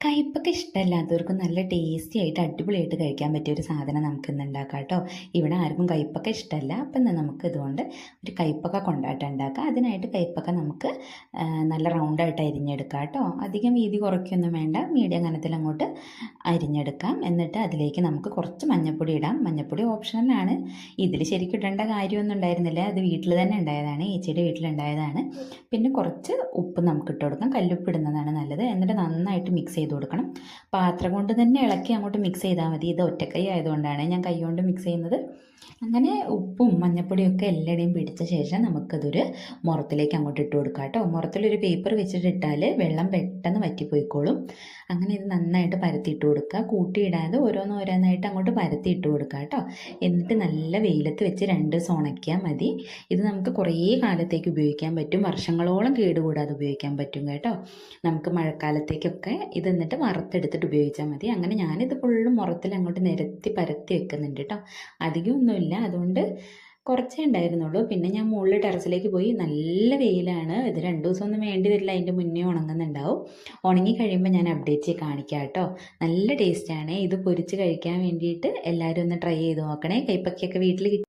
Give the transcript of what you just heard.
കയ്പ്പൊക്കെ ഇഷ്ടമല്ലാത്തവർക്ക് നല്ല ടേസ്റ്റി ആയിട്ട് അടിപൊളിയായിട്ട് കഴിക്കാൻ പറ്റിയ ഒരു സാധനം നമുക്കിന്ന് ഉണ്ടാക്കാം കേട്ടോ. ഇവിടെ ആർക്കും കയ്പ്പൊക്കെ ഇഷ്ടമല്ല. അപ്പം ഇന്ന് നമുക്ക് ഇതുകൊണ്ട് ഒരു കയ്പ്പൊക്കെ കൊണ്ടാട്ടം ഉണ്ടാക്കാം. അതിനായിട്ട് കയ്പ്പൊക്കെ നമുക്ക് നല്ല റൗണ്ടായിട്ട് അരിഞ്ഞെടുക്കാം കേട്ടോ. അധികം വീതി കുറയ്ക്കൊന്നും വേണ്ട, മീഡിയം കനത്തിൽ അങ്ങോട്ട് അരിഞ്ഞെടുക്കാം. എന്നിട്ട് അതിലേക്ക് നമുക്ക് കുറച്ച് മഞ്ഞൾപ്പൊടി ഇടാം. മഞ്ഞൾപ്പൊടി ഓപ്ഷണലാണ്. ഇതിൽ ശരിക്കും ഇടേണ്ട കാര്യമൊന്നും ഉണ്ടായിരുന്നില്ല, അത് വീട്ടിൽ തന്നെ ഉണ്ടായതാണ്, ഏച്ചിയുടെ വീട്ടിലുണ്ടായതാണ്. പിന്നെ കുറച്ച് ഉപ്പ് നമുക്ക് ഇട്ട് കൊടുക്കാം. കല്ലുപ്പ് ഇടുന്നതാണ് നല്ലത്. എന്നിട്ട് നന്നായിട്ട് മിക്സ് ചെയ്ത് കൊടുക്കണം. പാത്രം കൊണ്ട് തന്നെ ഇളക്കി അങ്ങോട്ട് മിക്സ് ചെയ്താൽ മതി. ഇത് ഒറ്റക്കൈ ആയതുകൊണ്ടാണ് ഞാൻ കൈ കൊണ്ട് മിക്സ് ചെയ്യുന്നത്. അങ്ങനെ ഉപ്പും മഞ്ഞപ്പൊടിയൊക്കെ എല്ലായിടെയും പിടിച്ച ശേഷം നമുക്കതൊരു മുറത്തിലേക്ക് അങ്ങോട്ട് ഇട്ട് കൊടുക്കാം കേട്ടോ. മുറത്തിലൊരു പേപ്പർ വെച്ചിട്ട് ഇട്ടാൽ വെള്ളം പെട്ടെന്ന് വറ്റിപ്പോയിക്കോളും. അങ്ങനെ ഇത് നന്നായിട്ട് പരത്തിയിട്ട് കൊടുക്കുക. കൂട്ടിയിടാതെ ഓരോന്നോരോന്നായിട്ട് അങ്ങോട്ട് പരത്തിയിട്ട് കൊടുക്കുക കേട്ടോ. എന്നിട്ട് നല്ല വെയിലത്ത് വെച്ച് 2 ദിവസം ഉണക്കിയാൽ മതി. ഇത് നമുക്ക് കുറേ കാലത്തേക്ക് ഉപയോഗിക്കാൻ പറ്റും, വർഷങ്ങളോളം കേടുകൂടാതെ ഉപയോഗിക്കാൻ പറ്റും കേട്ടോ. നമുക്ക് മഴക്കാലത്തേക്കൊക്കെ ഇത് എന്നിട്ട് വറുത്തെടുത്തിട്ട് ഉപയോഗിച്ചാൽ മതി. അങ്ങനെ ഞാനിത് ഫുള്ളും മുറത്തിൽ അങ്ങോട്ട് നിരത്തി പരത്തി വെക്കുന്നുണ്ട് കേട്ടോ. അധികമൊന്നുമില്ല, അതുകൊണ്ട് കുറച്ചേ ഉണ്ടായിരുന്നുള്ളൂ. പിന്നെ ഞാൻ മുകളിൽ ടെറസിലേക്ക് പോയി. നല്ല വെയിലാണ്, ഇത് 2 ദിവസമൊന്നും വേണ്ടി വരില്ല, അതിൻ്റെ മുന്നേ ഉണങ്ങുന്നുണ്ടാവും. ഉണങ്ങി കഴിയുമ്പോൾ ഞാൻ അപ്ഡേറ്റ് കാണിക്കാം കേട്ടോ. നല്ല ടേസ്റ്റാണ് ഇത്. പൊരിച്ച് കഴിക്കാൻ വേണ്ടിയിട്ട് എല്ലാവരും ഒന്ന് ട്രൈ ചെയ്ത് നോക്കണേ. കൈപ്പക്കയൊക്കെ വീട്ടിൽ